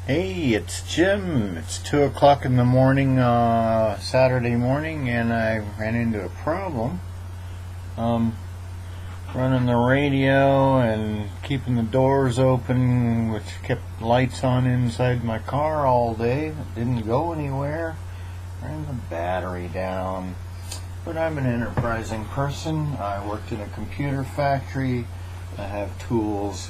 Hey, it's Jim. It's 2 o'clock in the morning, Saturday morning, and I ran into a problem. Running the radio and keeping the doors open, which kept lights on inside my car all day. It didn't go anywhere. Ran the battery down. But I'm an enterprising person. I worked in a computer factory. I have tools.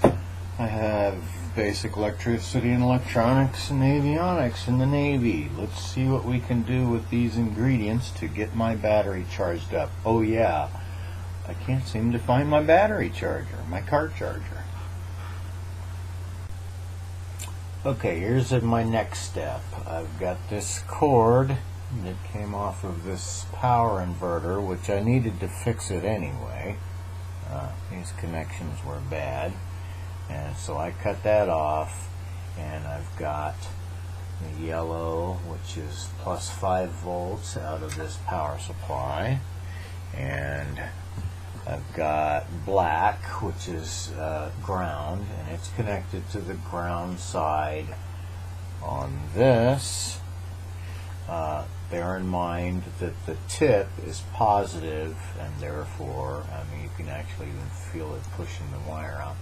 I have basic electricity and electronics and avionics in the Navy. Let's see what we can do with these ingredients to get my battery charged up. Oh yeah, I can't seem to find my battery charger, my car charger. Okay, here's my next step. I've got this cord that came off of this power inverter, which I needed to fix it anyway. These connections were bad. And so I cut that off, and I've got the yellow, which is plus 5 volts out of this power supply, and I've got black, which is ground, and it's connected to the ground side on this. Bear in mind that the tip is positive, and therefore, you can actually even feel it pushing the wire out.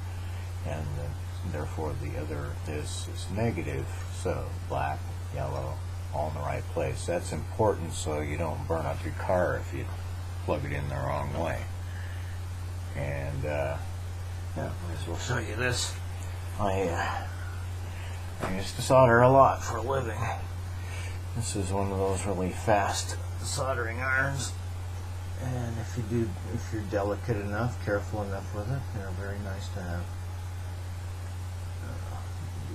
And therefore this is negative, so black, yellow, all in the right place. That's important so you don't burn up your car if you plug it in the wrong way. And yeah, might as well show you this. I used to solder a lot for a living. This is one of those really fast soldering irons, and if you're delicate enough, careful enough with it, they're very nice to have.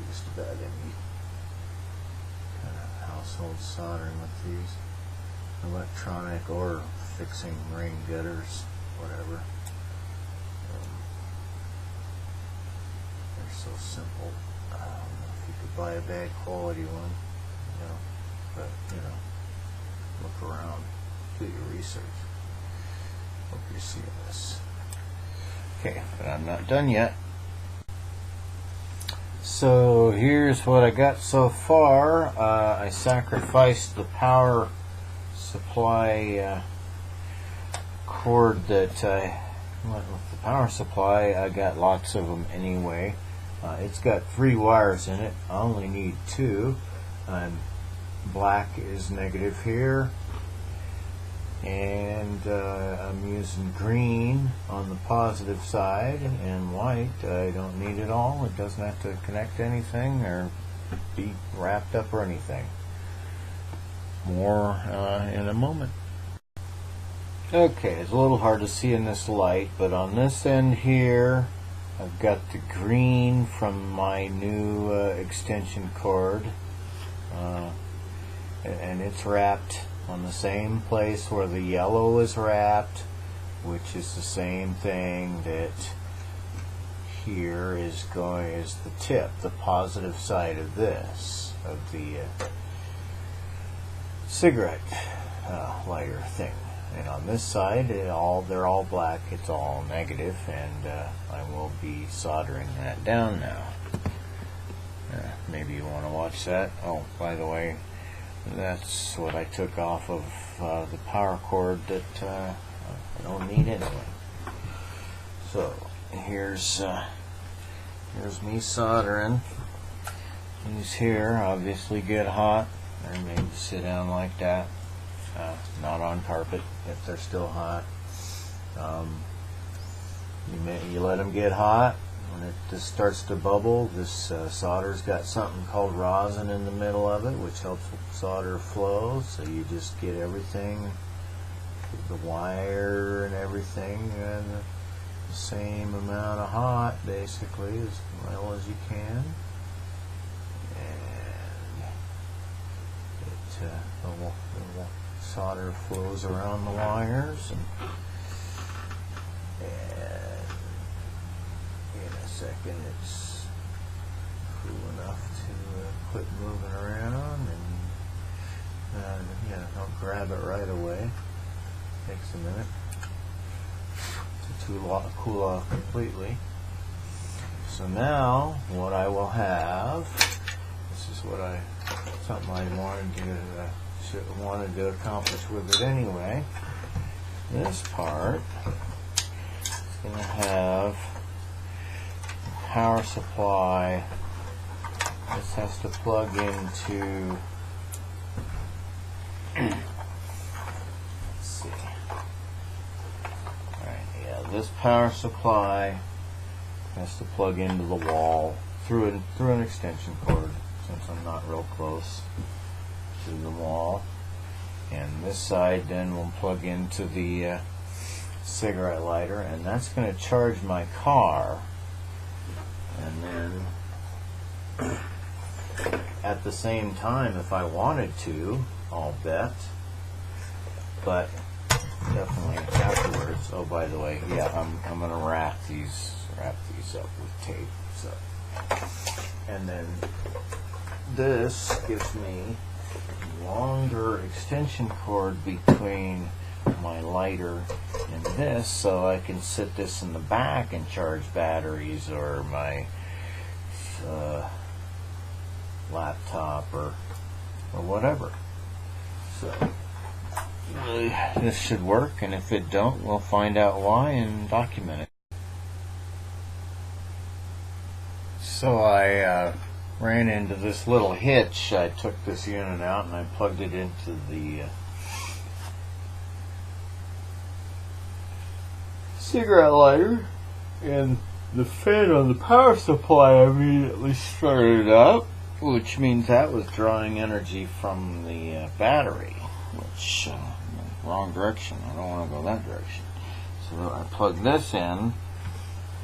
Just about any kind of household soldering with these, electronic or fixing rain gutters, whatever. They're so simple. I don't know if you could buy a bad quality one, but look around, do your research. Hope you're seeing this. Okay, but I'm not done yet. So here's what I got so far. I sacrificed the power supply cord that I went with the power supply. I got lots of them anyway. It's got 3 wires in it. I only need 2. Black is negative here, and I'm using green on the positive side, and white I don't need it all. It doesn't have to connect to anything or be wrapped up or anything. More in a moment. Okay, it's a little hard to see in this light, but on this end here I've got the green from my new extension cord, and it's wrapped on the same place where the yellow is wrapped, which is the same thing that here is the tip, the positive side of this, of the cigarette lighter thing. And on this side, they're all black, it's all negative, and I will be soldering that down now. Maybe you want to watch that. Oh, by the way, that's what I took off of the power cord that I don't need anyway. So here's me soldering. These here obviously get hot. They're made to sit down like that, not on carpet if they're still hot. You let them get hot. When it just starts to bubble, this solder's got something called rosin in the middle of it, which helps solder flow. So you just get everything, the wire and everything, and the same amount of hot, basically, as well as you can. And the solder flows around the wires, and in a second it's cool enough to quit moving around, and don't grab it right away. Takes a minute to cool off completely. So now what I will have, this is something I wanted to accomplish with it anyway. This part is going to have a power supply. This has to plug into, let's see, alright, yeah, this power supply has to plug into the wall through an extension cord, since I'm not real close to the wall. And this side then will plug into the cigarette lighter, and that's going to charge my car. And then at the same time, if I wanted to, I'll bet, but definitely afterwards. Oh, by the way, yeah, I'm going to wrap these up with tape. So, and then this gives me longer extension cord between my lighter and this, so I can sit this in the back and charge batteries or my laptop or whatever. So this should work, and if it don't, we'll find out why and document it. So I ran into this little hitch. I took this unit out and I plugged it into the cigarette lighter, and the fan on the power supply immediately started up, which means that was drawing energy from the battery, which wrong direction. I don't want to go that direction. So I plugged this in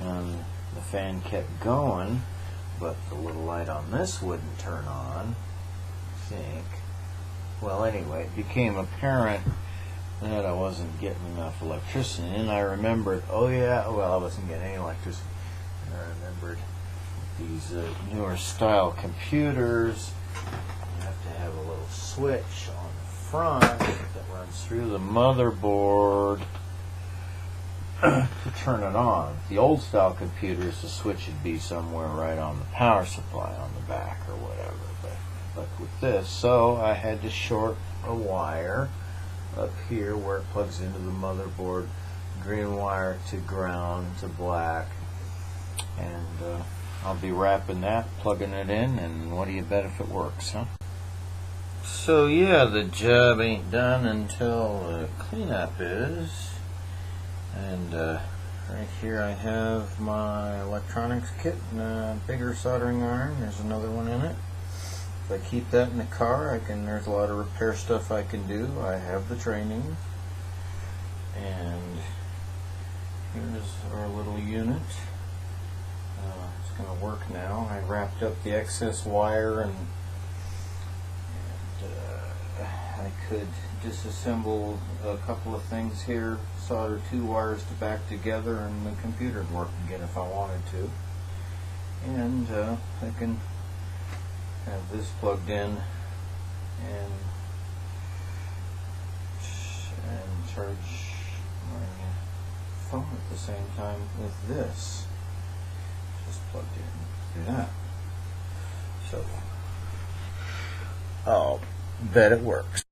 and the fan kept going, but the little light on this wouldn't turn on, I think. Well, anyway, it became apparent that I wasn't getting enough electricity, and I remembered, oh yeah, well, I wasn't getting any electricity. And I remembered these newer style computers, you have to have a little switch on the front that runs through the motherboard to turn it on. The old style computers, the switch would be somewhere right on the power supply on the back or whatever. But with this, so I had to short a wire up here where it plugs into the motherboard, green wire to ground to black, and I'll be wrapping that, plugging it in, and what do you bet if it works, huh? So yeah, the job ain't done until the cleanup is. And right here I have my electronics kit and a bigger soldering iron. There's another one in it. If I keep that in the car, there's a lot of repair stuff I can do. I have the training. And here's our little unit. It's going to work now. I wrapped up the excess wire, and I could disassemble a couple of things here, solder two wires to back together, and the computer would work again if I wanted to. And I can have this plugged in and charge my phone at the same time with this. Just plugged in through that. So I'll bet it works.